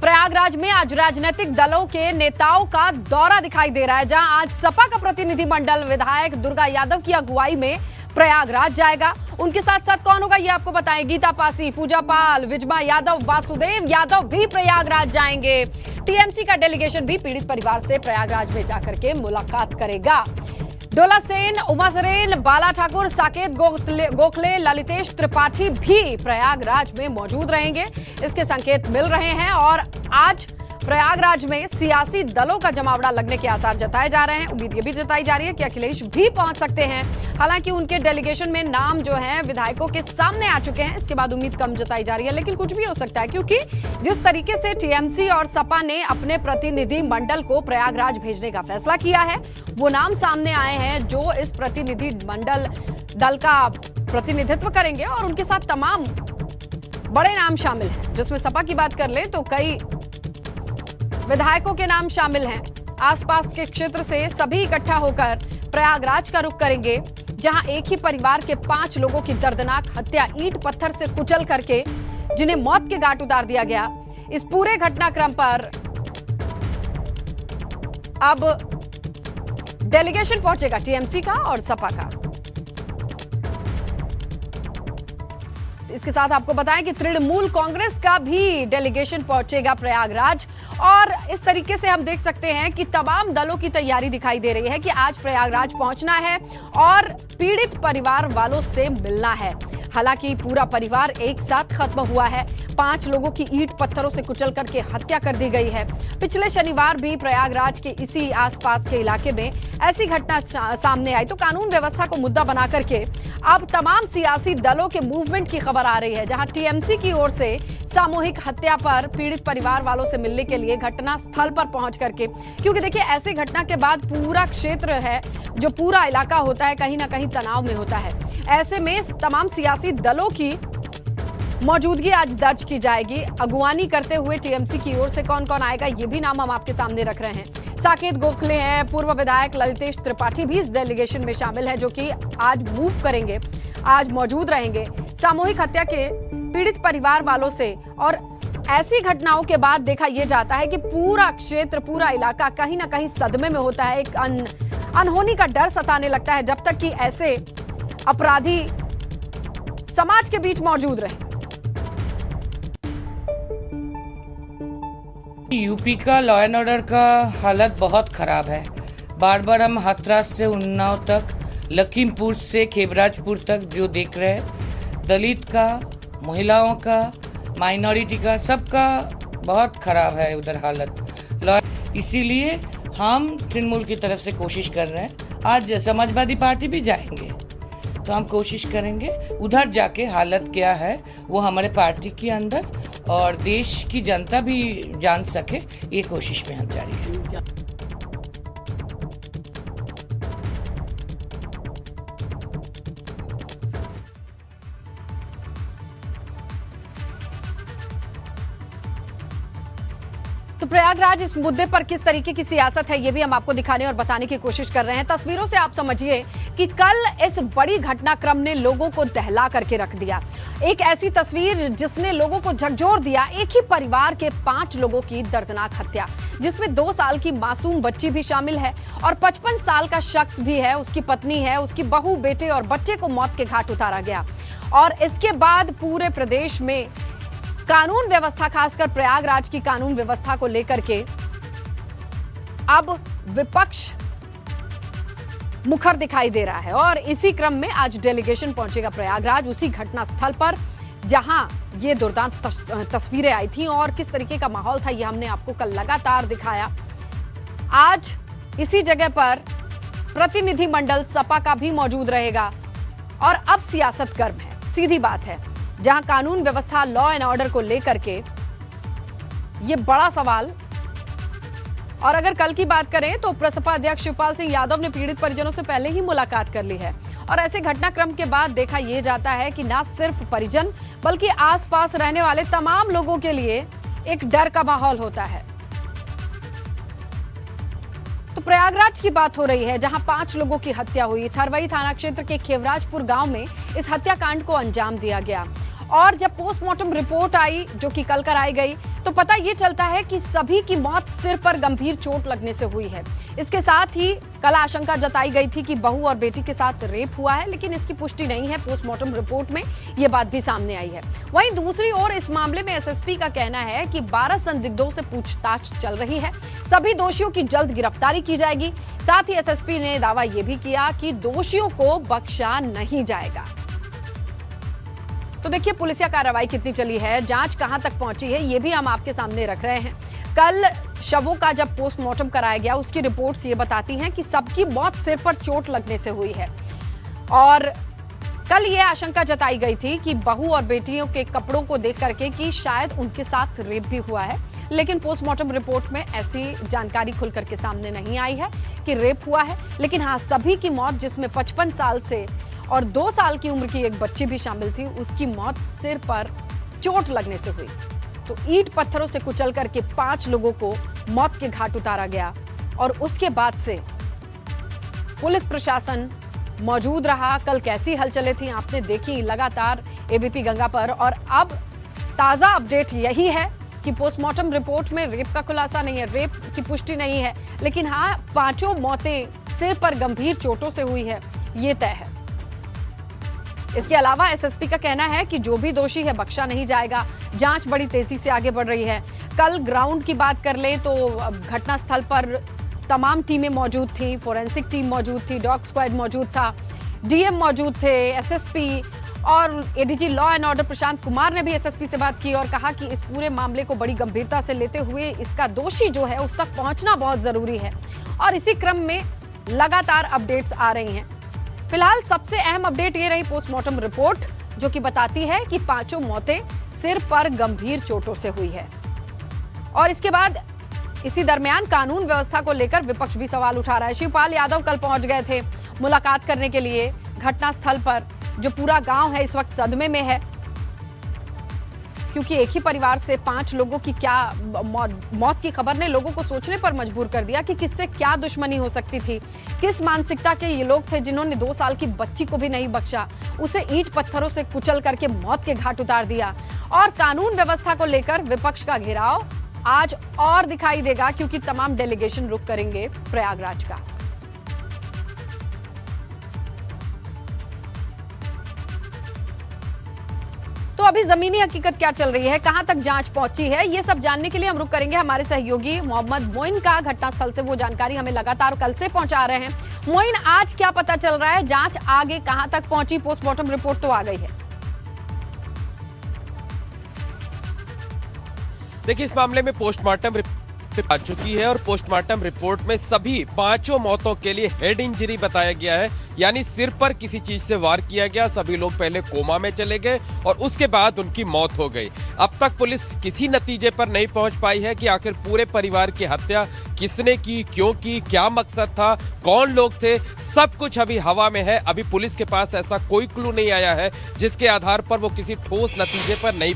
प्रयागराज में आज राजनीतिक दलों के नेताओं का दौरा दिखाई दे रहा है, जहां आज सपा का प्रतिनिधिमंडल विधायक दुर्गा यादव की अगुवाई में प्रयागराज जाएगा। उनके साथ साथ कौन होगा ये आपको बताएं। गीता पासी, पूजा पाल, विजमा यादव, वासुदेव यादव भी प्रयागराज जाएंगे। टीएमसी का डेलीगेशन भी पीड़ित परिवार से प्रयागराज में जाकर के मुलाकात करेगा। डोला सेन, उमा सरेन, बाला ठाकुर, साकेत गोखले, ललितेश त्रिपाठी भी प्रयागराज में मौजूद रहेंगे, इसके संकेत मिल रहे हैं। और आज प्रयागराज में सियासी दलों का जमावड़ा लगने के आसार जताए जा रहे हैं। उम्मीद ये भी जताई जा रही है कि अखिलेश भी पहुंच सकते हैं। हालांकि उनके डेलीगेशन में नाम जो है विधायकों के सामने आ चुके हैं, इसके बाद उम्मीद कम जताई जा रही है, लेकिन कुछ भी हो सकता है, क्योंकि जिस तरीके से टीएमसी और सपा ने अपने प्रतिनिधि मंडल को प्रयागराज भेजने का फैसला किया है, वो नाम सामने आए हैं जो इस प्रतिनिधि मंडल दल का प्रतिनिधित्व करेंगे। और उनके साथ तमाम बड़े नाम शामिल हैं, जिसमें सपा की बात कर ले तो कई विधायकों के नाम शामिल हैं। आसपास के क्षेत्र से सभी इकट्ठा होकर प्रयागराज का रुख करेंगे, जहां एक ही परिवार के 5 लोगों की दर्दनाक हत्या ईंट पत्थर से कुचल करके जिन्हें मौत के घाट उतार दिया गया। इस पूरे घटनाक्रम पर अब डेलीगेशन पहुंचेगा टीएमसी का और सपा का। इसके साथ आपको बताएं कि तृणमूल कांग्रेस का भी डेलीगेशन पहुंचेगा प्रयागराज। और इस तरीके से हम देख सकते हैं कि तमाम दलों की तैयारी दिखाई दे रही है कि आज प्रयागराज पहुंचना है और पीड़ित परिवार वालों से मिलना है। हालांकि पूरा परिवार एक साथ खत्म हुआ है, 5 लोगों की ईंट पत्थरों से कुचल करके हत्या कर दी गई है। पिछले शनिवार भी प्रयागराज के इसी आसपास के इलाके में ऐसी घटना सामने आई, तो कानून व्यवस्था को मुद्दा बना करके अब तमाम सियासी दलों के मूवमेंट की खबर आ रही है, जहां टीएमसी की ओर से सामूहिक हत्या पर पीड़ित परिवार वालों से मिलने के लिए घटना स्थल पर पहुंच करके, क्योंकि देखिए ऐसे घटना के बाद पूरा क्षेत्र है, जो पूरा इलाका होता है, कहीं ना कहीं तनाव में होता है। ऐसे में तमाम सियासी दलों की मौजूदगी आज दर्ज की जाएगी। अगुवानी करते हुए टीएमसी की ओर से कौन कौन आएगा, ये भी नाम हम आपके सामने रख रहे हैं। साकेत गोखले हैं, पूर्व विधायक ललितेश त्रिपाठी भी इस डेलीगेशन में शामिल है, जो कि आज मूव करेंगे, आज मौजूद रहेंगे सामूहिक हत्या के पीड़ित परिवार वालों से। और ऐसी घटनाओं के बाद देखा यह जाता है कि पूरा क्षेत्र, पूरा इलाका कहीं ना कहीं सदमे में होता है। एक अनहोनी का डर सताने लगता है जब तक कि ऐसे अपराधी समाज के बीच मौजूद रहे। यूपी का लॉ एंड ऑर्डर का हालत बहुत खराब है। बार बार हम हाथरस से उन्नाव तक, लखीमपुर से खेबराजपुर तक जो देख रहे हैं, दलित का, महिलाओं का, माइनॉरिटी का, सबका बहुत खराब है उधर हालत। इसीलिए हम तृणमूल की तरफ से कोशिश कर रहे हैं। आज समाजवादी पार्टी भी जाएंगे, तो हम कोशिश करेंगे उधर जाके हालत क्या है वो हमारे पार्टी के अंदर और देश की जनता भी जान सके, ये कोशिश में हम जारी हैं। तो प्रयागराज इस मुद्दे पर किस तरीके की सियासत है, ये भी हम आपको दिखाने और बताने की कोशिश कर रहे हैं। तस्वीरों से आप समझिए कि कल इस बड़ी घटनाक्रम ने लोगों को दहला करके रख दिया। एक ऐसी तस्वीर जिसने लोगों को झकझोर दिया। एक ही परिवार के 5 लोगों की दर्दनाक हत्या, जिसमें 2 साल की मासूम बच्ची भी शामिल है और 55 साल का शख्स भी है, उसकी पत्नी है, उसकी बहू, बेटे और बच्चे को मौत के घाट उतारा गया। और इसके बाद पूरे प्रदेश में कानून व्यवस्था, खासकर प्रयागराज की कानून व्यवस्था को लेकर के अब विपक्ष मुखर दिखाई दे रहा है। और इसी क्रम में आज डेलीगेशन पहुंचेगा प्रयागराज, उसी घटना स्थल पर जहां ये दुर्दांत तस्वीरें आई थी और किस तरीके का माहौल था, ये हमने आपको कल लगातार दिखाया। आज इसी जगह पर प्रतिनिधि मंडल सपा का भी मौजूद रहेगा। और अब सियासत गर्म है, सीधी बात है, जहां कानून व्यवस्था, लॉ एंड ऑर्डर को लेकर के ये बड़ा सवाल। और अगर कल की बात करें तो प्रसपा अध्यक्ष शिवपाल सिंह यादव ने पीड़ित परिजनों से पहले ही मुलाकात कर ली है। और ऐसे घटनाक्रम के बाद देखा यह जाता है कि ना सिर्फ परिजन बल्कि आसपास रहने वाले तमाम लोगों के लिए एक डर का माहौल होता है। तो प्रयागराज की बात हो रही है, जहां 5 लोगों की हत्या हुई। थरवई थाना क्षेत्र के खेवराजपुर गांव में इस हत्याकांड को अंजाम दिया गया। और जब पोस्टमार्टम रिपोर्ट आई, जो कि कल कराई गई, तो पता ये चलता है कि सभी की मौत सिर पर गंभीर चोट लगने से हुई है। इसके साथ ही कल आशंका जताई गई थी कि बहू और बेटी के साथ रेप हुआ है, लेकिन इसकी पुष्टि नहीं है। पोस्टमार्टम रिपोर्ट में यह बात भी सामने आई है। वहीं दूसरी ओर इस मामले में एसएसपी का कहना है कि 12 संदिग्धों से पूछताछ चल रही है, सभी दोषियों की जल्द गिरफ्तारी की जाएगी। साथ ही एसएसपी ने दावा यह भी किया कि दोषियों को बख्शा नहीं जाएगा। तो देखिए पुलिसिया कार्रवाई कितनी चली है, जांच कहां तक पहुंची है, ये भी हम आपके सामने रख रहे हैं। कल शवों का जब पोस्टमार्टम कराया गया, उसकी रिपोर्ट्स ये बताती हैं कि सबकी मौत सिर पर चोट लगने से हुई है। और कल ये आशंका जताई गई थी कि बहू और बेटियों के कपड़ों को देख करके कि शायद उनके साथ रेप भी हुआ है, लेकिन पोस्टमार्टम रिपोर्ट में ऐसी जानकारी खुल करके सामने नहीं आई है कि रेप हुआ है। लेकिन हाँ, सभी की मौत, जिसमें 55 साल से और 2 साल की उम्र की एक बच्ची भी शामिल थी, उसकी मौत सिर पर चोट लगने से हुई। तो ईंट पत्थरों से कुचल करके 5 लोगों को मौत के घाट उतारा गया और उसके बाद से पुलिस प्रशासन मौजूद रहा। कल कैसी हलचलें थी आपने देखी लगातार एबीपी गंगा पर। और अब ताजा अपडेट यही है कि पोस्टमार्टम रिपोर्ट में रेप का खुलासा नहीं है, रेप की पुष्टि नहीं है, लेकिन हाँ 5 मौतें सिर पर गंभीर चोटों से हुई है, ये तय है। इसके अलावा एसएसपी का कहना है कि जो भी दोषी है बख्शा नहीं जाएगा। जांच बड़ी तेजी से आगे बढ़ रही है। कल ग्राउंड की बात कर लें तो घटनास्थल पर तमाम टीमें मौजूद थी, फोरेंसिक टीम मौजूद थी, डॉग स्क्वाड मौजूद था, डीएम मौजूद थे, एसएसपी और ADG law and order Prashant Kumar ने भी एसएसपी से बात की और कहा कि इस पूरे मामले को बड़ी गंभीरता से लेते हुए इसका दोषी जो है उस तक पहुंचना बहुत जरूरी है। और इसी क्रम में लगातार अपडेट्स आ रही हैं। फिलहाल सबसे अहम अपडेट ये रही पोस्टमार्टम रिपोर्ट, जो कि बताती है कि 5 मौतें सिर पर गंभीर चोटों से हुई है। और इसके बाद इसी दरमियान कानून व्यवस्था को लेकर विपक्ष भी सवाल उठा रहा है। शिवपाल यादव कल पहुंच गए थे मुलाकात करने के लिए घटनास्थल पर। जो पूरा गांव है इस वक्त सदमे में है, क्योंकि एक ही परिवार से 5 लोगों की क्या मौत की खबर ने लोगों को सोचने पर मजबूर कर दिया कि किससे क्या दुश्मनी हो सकती थी। किस मानसिकता के ये लोग थे जिन्होंने 2 साल की बच्ची को भी नहीं बख्शा, उसे ईंट पत्थरों से कुचल करके मौत के घाट उतार दिया। और कानून व्यवस्था को लेकर विपक्ष का घेराव आज और दिखाई देगा, क्योंकि तमाम डेलीगेशन रुख करेंगे प्रयागराज का। तो अभी जमीनी हकीकत क्या चल रही है, कहां तक जांच पहुंची है, ये सब जानने के लिए हम रुक करेंगे हमारे सहयोगी मोहम्मद मोइन का। घटनास्थल से वो जानकारी हमें लगातार कल से पहुंचा रहे हैं। मोइन, आज क्या पता चल रहा है, जांच आगे कहां तक पहुंची? पोस्टमार्टम रिपोर्ट तो आ गई है। देखिए, इस मामले में पोस्टमार्टम रिपोर्ट आ चुकी है और पोस्टमार्टम रिपोर्ट में सभी 5 मौतों के लिए हेड इंजरी बताया गया है, यानी सिर पर किसी चीज से वार किया गया। सभी लोग पहले कोमा में चले गए और उसके बाद उनकी मौत हो गई। अब तक पुलिस किसी नतीजे पर नहीं पहुंच पाई है कि आखिर पूरे परिवार की हत्या किसने की, क्यों की, क्या मकसद था, कौन लोग थे, सब कुछ अभी हवा में है। अभी पुलिस के पास ऐसा कोई क्लू नहीं आया है जिसके आधार पर वो किसी ठोस नतीजे पर नहीं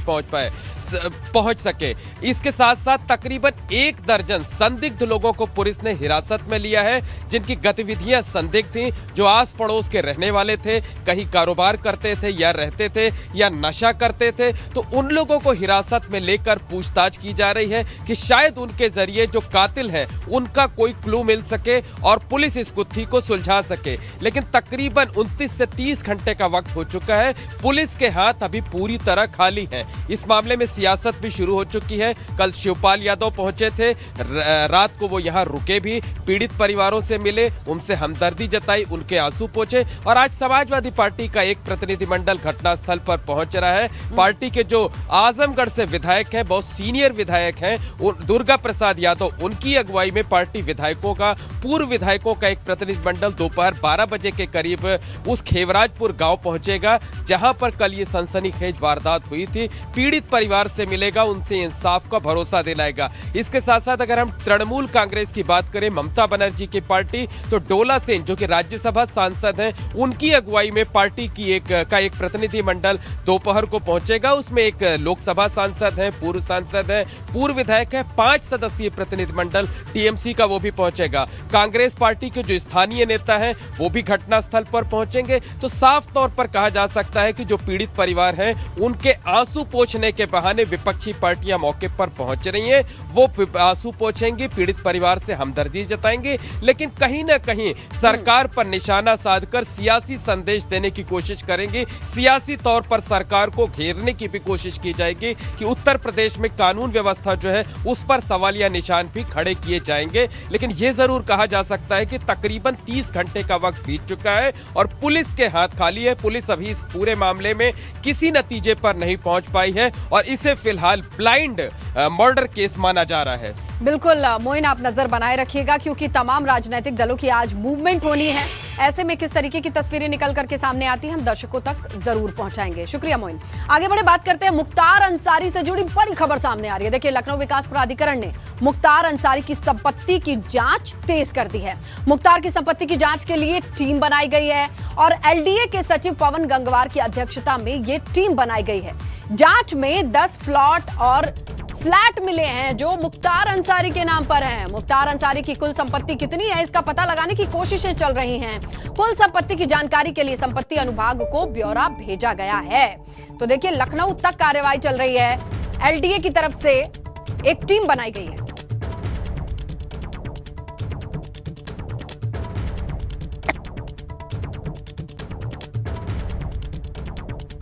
पहुंच सके। इसके साथ साथ तकरीबन 1 दर्जन संदिग्ध लोगों को पुलिस ने हिरासत में लिया है, जिनकी गतिविधियां संदिग्ध थीं, जो आस पड़ोस के रहने वाले थे, कहीं कारोबार करते थे या रहते थे या नशा करते थे। तो उन लोगों को हिरासत में लेकर पूछताछ की जा रही है कि शायद उनके जरिए जो कातिल है उनका कोई क्लू मिल सके और पुलिस इस गुत्थी को सुलझा सके। लेकिन तकरीबन 29 से 30 घंटे का वक्त हो चुका है, पुलिस के हाथ अभी पूरी तरह खाली है। इस मामले में सियासत भी शुरू हो चुकी है। कल शिवपाल यादव पहुंचे थे, रात को वो यहां रुके भी, पीड़ित परिवारों से मिले, उनसे हमदर्दी जताई, उनके आंसू पोंछे। और आज समाजवादी पार्टी का एक प्रतिनिधिमंडल घटनास्थल पर पहुंच रहा है। पार्टी के जो आजमगढ़ से विधायक हैं, बहुत सीनियर विधायक हैं, दुर्गा प्रसाद यादव, उनकी अगुवाई में पार्टी विधायकों का, पूर्व विधायकों का एक प्रतिनिधिमंडल दोपहर 12 बजे के करीब उस खेवराजपुर गांव पहुंचेगा, जहां पर कल ये सनसनीखेज वारदात हुई थी। पीड़ित परिवार से मिलेगा, उनसे इंसाफ का भरोसा दिलाएगा। इसके साथ साथ अगर हम तृणमूल कांग्रेस की बात करें, ममता बनर्जी की पार्टी, तो डोला सेन जो कि राज्यसभा सांसद हैं, उनकी अगुवाई में पार्टी की एक प्रतिनिधिमंडल दोपहर को पहुंचेगा। उसमें एक लोकसभा सांसद हैं, पूर्व सांसद हैं, पूर्व विधायक है, 5 सदस्यीय प्रतिनिधिमंडल टीएमसी का वो भी पहुंचेगा। कांग्रेस पार्टी के जो स्थानीय नेता हैं वो भी घटनास्थल पर पहुंचेंगे। तो साफ तौर पर कहा जा सकता है कि जो पीड़ित परिवार हैं उनके आंसू पोंछने के बहाने बहाने विपक्षी पार्टियां मौके पर पहुंच रही हैं, वो आंसू पोंछेंगी, पीड़ित परिवार से हमदर्दी जताएंगे, लेकिन कहीं ना कहीं सरकार पर निशाना साधकर सियासी संदेश देने की कोशिश करेंगे। सियासी तौर पर सरकार को घेरने की भी कोशिश की जाएगी कि उत्तर प्रदेश में कानून व्यवस्था जो है उस पर सवालिया निशान भी खड़े किए जाएंगे। लेकिन यह जरूर कहा जा सकता है कि तकरीबन 30 घंटे का वक्त बीत चुका है और पुलिस के हाथ खाली है। पुलिस अभी इस पूरे मामले में किसी नतीजे पर नहीं पहुंच पाई है और इसे फिलहाल ब्लाइंड मर्डर केस माना जा रहा है। बिल्कुल मोइन, आप नजर बनाए रखिएगा क्योंकि तमाम राजनीतिक दलों की आज मूवमेंट होनी है। ऐसे में किस तरीके की तस्वीरें निकल करके सामने आती हैं हम दर्शकों तक जरूर पहुंचाएंगे। शुक्रिया मोइन। आगे बढ़े, बात करते हैं मुख्तार अंसारी से जुड़ी बड़ी खबर सामने आ रही है। देखिए, लखनऊ विकास प्राधिकरण ने मुख्तार अंसारी की संपत्ति की जांच तेज कर दी है। मुख्तार की संपत्ति की जांच के लिए टीम बनाई गई है और एलडीए के सचिव पवन गंगवार की अध्यक्षता में यह टीम बनाई गई है। जांच में 10 प्लॉट और फ्लैट मिले हैं जो मुख्तार अंसारी के नाम पर हैं। मुख्तार अंसारी की कुल संपत्ति कितनी है इसका पता लगाने की कोशिशें चल रही हैं। कुल संपत्ति की जानकारी के लिए संपत्ति अनुभाग को ब्यौरा भेजा गया है। तो देखिए, लखनऊ तक कार्रवाई चल रही है। एलडीए की तरफ से एक टीम बनाई गई है।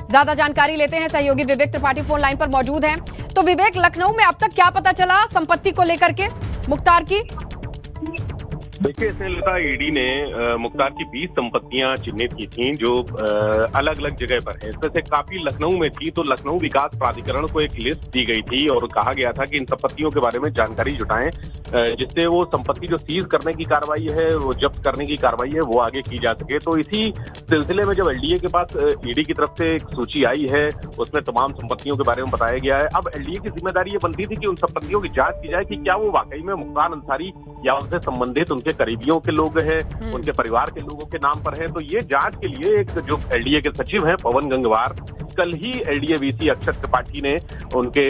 ज्यादा जानकारी लेते हैं, सहयोगी विवेक त्रिपाठी फोन लाइन पर मौजूद हैं। तो विवेक, लखनऊ में अब तक क्या पता चला संपत्ति को लेकर के मुख्तार की? देखिए, स्नेहलता, ईडी ने मुख्तार की 20 संपत्तियां चिन्हित की थीं जो अलग अलग जगह पर है। इसमें से काफी लखनऊ में थी, तो लखनऊ विकास प्राधिकरण को एक लिस्ट दी गई थी और कहा गया था कि इन संपत्तियों के बारे में जानकारी जुटाएं, जिससे वो संपत्ति जो सीज करने की कार्रवाई है, वो जब्त करने की कार्रवाई है, वो आगे की जा सके। तो इसी सिलसिले में जब एलडीए के पास ईडी की तरफ से एक सूची आई है, उसमें तमाम संपत्तियों के बारे में बताया गया है। अब एलडीए की जिम्मेदारी ये बनती थी कि उन संपत्तियों की जांच की जाए कि क्या वो वाकई में मुख्तार अंसारी या उनसे संबंधित उनके करीबियों के लोग हैं, उनके परिवार के लोगों के नाम पर है। तो ये जांच के लिए एक जो एलडीए के सचिव हैं पवन गंगवार, कल ही एलडीए वीसी अक्षर त्रिपाठी ने उनके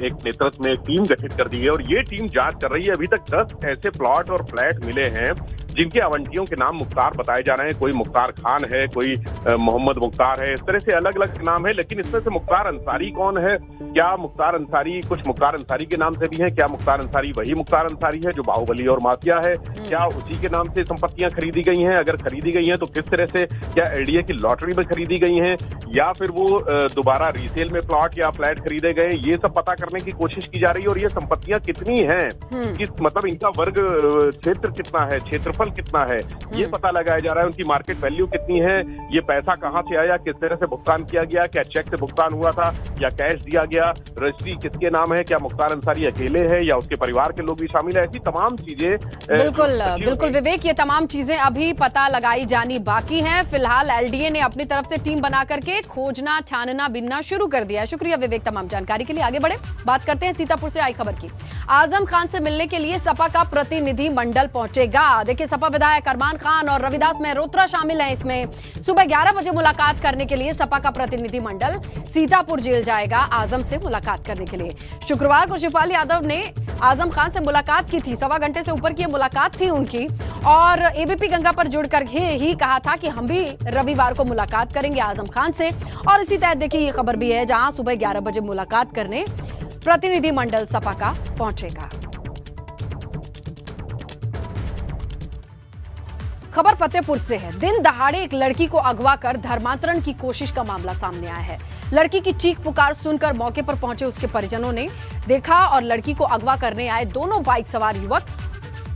एक नेतृत्व में एक टीम गठित कर दी है और ये टीम जांच कर रही है। अभी तक 10 ऐसे प्लॉट और फ्लैट मिले हैं जिनके आवंटियों के नाम मुख्तार बताए जा रहे हैं। कोई मुख्तार खान है, कोई मोहम्मद मुख्तार है, इस तरह से अलग अलग नाम है। लेकिन इसमें से मुख्तार अंसारी कौन है? क्या मुख्तार अंसारी कुछ मुख्तार अंसारी के नाम से भी है? क्या मुख्तार अंसारी वही मुख्तार अंसारी है जो बाहुबली और माफिया है? क्या उसी के नाम से संपत्तियां खरीदी गई हैं? अगर खरीदी गई हैं तो किस तरह से? क्या एलडीए की लॉटरी में खरीदी गई हैं या फिर वो दोबारा रीसेल में प्लॉट या फ्लैट खरीदे गए? ये सब पता करने की कोशिश की जा रही है। और ये संपत्तियां कितनी हैं, किस मतलब इनका वर्ग क्षेत्र कितना है, क्षेत्रफल कितना है, ये पता लगाया जा रहा है। उनकी मार्केट वैल्यू कितनी है, ये पैसा कहां से आया, किस तरह से भुगतान किया गया, क्या चेक से भुगतान हुआ था या कैश दिया गया, रजिस्ट्री किसके नाम है, क्या मुख्तार अंसारी अकेले है या उसके परिवार के लोग भी शामिल है? ऐसी तमाम चीजें बिल्कुल विवेक, ये तमाम चीजें अभी पता लगाई जानी बाकी हैं। फिलहाल एलडीए ने अपनी तरफ से टीम बना करके खोजना, छानना, बिनना शुरू कर दिया है। शुक्रिया विवेक तमाम जानकारी के लिए। आगे बढ़े, बात करते हैं सीतापुर से आई खबर की। आजम खान से मिलने के लिए सपा का प्रतिनिधि मंडल पहुंचेगा। देखिए, सपा विधायक अरमान खान और रविदास मेहरोत्रा शामिल हैं इसमें। सुबह 11 बजे मुलाकात करने के लिए सपा का प्रतिनिधि मंडल सीतापुर जेल जाएगा आजम से मुलाकात करने के लिए। शुक्रवार को शिवपाल यादव ने आजम खान से मुलाकात की थी। 1.25 घंटे से ऊपर की मुलाकात थी उनकी और एबीपी गंगा पर जुड़कर ही कहा था कि हम भी रविवार को मुलाकात करेंगे आजम खान से। और इसी तहत देखिए ये खबर भी है जहां सुबह 11 बजे मुलाकात करने प्रतिनिधि मंडल सपा का पहुंचेगा। खबर फतेहपुर से है। दिन दहाड़े एक लड़की को अगवा कर धर्मांतरण की कोशिश का मामला सामने आया है। लड़की की चीख पुकार सुनकर मौके पर पहुंचे उसके परिजनों ने देखा और लड़की को अगवा करने आए दोनों बाइक सवार युवक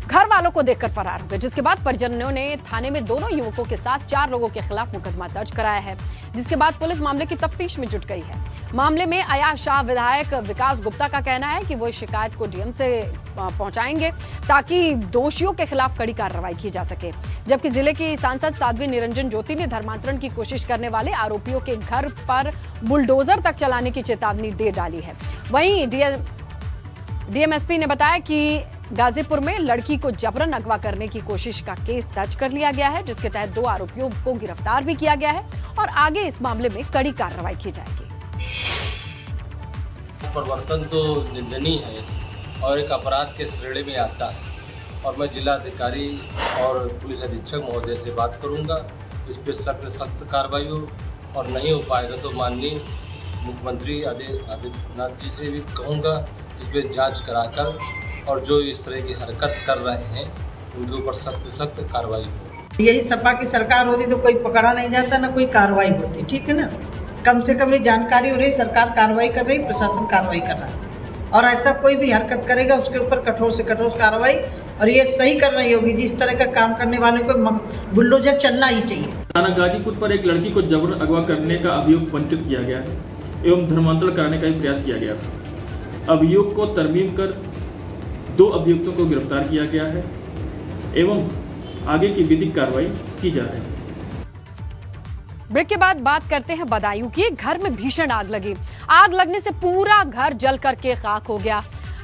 घर वालों को देखकर फरार हो गए, जिसके बाद परिजनों ने थाने में दोनों युवकों के साथ 4 लोगों के खिलाफ मुकदमा दर्ज कराया है, जिसके बाद पुलिस मामले की तफ्तीश में जुट गई है। मामले में अयाज शाह विधायक विकास गुप्ता का कहना है कि वो शिकायत को डीएम से पहुंचाएंगे ताकि दोषियों के खिलाफ कड़ी कार्रवाई की जा सके। जबकि जिले की सांसद साध्वी निरंजन ज्योति ने धर्मांतरण की कोशिश करने वाले आरोपियों के घर पर बुलडोजर तक चलाने की चेतावनी दे डाली है। वहीं डीएमएसपी ने बताया कि गाजीपुर में लड़की को जबरन अगवा करने की कोशिश का केस दर्ज कर लिया गया है, जिसके तहत 2 आरोपियों को गिरफ्तार भी किया गया है और आगे इस मामले में कड़ी कार्रवाई की जाएगी। परिवर्तन तो निंदनीय है और एक अपराध के श्रेणी में आता है और मैं जिलाधिकारी और पुलिस अधीक्षक महोदय से बात करूंगा, इस पर सख्त कार्रवाई हो और नहीं हो पाएगा तो माननीय मुख्यमंत्री आदित्यनाथ जी से भी कहूँगा इस पर जांच कराकर और जो इस तरह की हरकत कर रहे हैं उनके ऊपर सख्त से सख्त कार्रवाई हो। यही सपा की सरकार होती तो कोई पकड़ा नहीं जाता, ना कोई कार्रवाई होती, ठीक है ना। कम से कम ये जानकारी हो रही, सरकार कार्रवाई कर रही, प्रशासन कार्रवाई कर रहा है, और ऐसा कोई भी हरकत करेगा उसके ऊपर कठोर से कठोर कार्रवाई, और ये सही कर रही होगी। जिस तरह का काम करने वाले को बुलडोजर चलना ही चाहिए। थाना गाजीपुर पर एक लड़की को जबर अगवा करने का अभियोग पंजीकृत किया गया है एवं धर्मांतरण कराने का भी प्रयास किया गया था। अभियोग को तरमीम कर 2 अभियुक्तों को गिरफ्तार किया गया है एवं आगे की विधिक कार्रवाई की जा रही है। ब्रेक के बाद बात करते हैं बदायूं की। घर में भीषण आग लगी। आग लगने से पूरा घर जल करके खाक हो गया।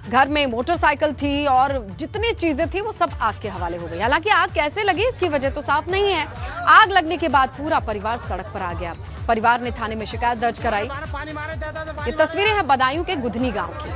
घर में मोटरसाइकिल थी और जितनी चीजें थी वो सब आग के हवाले हो गई। हालांकि आग कैसे लगी इसकी वजह तो साफ नहीं है। आग लगने के बाद पूरा परिवार सड़क पर आ गया। परिवार ने थाने में शिकायत दर्ज कराई। ये तस्वीरें हैं बदायूं के गुधनी गांव की।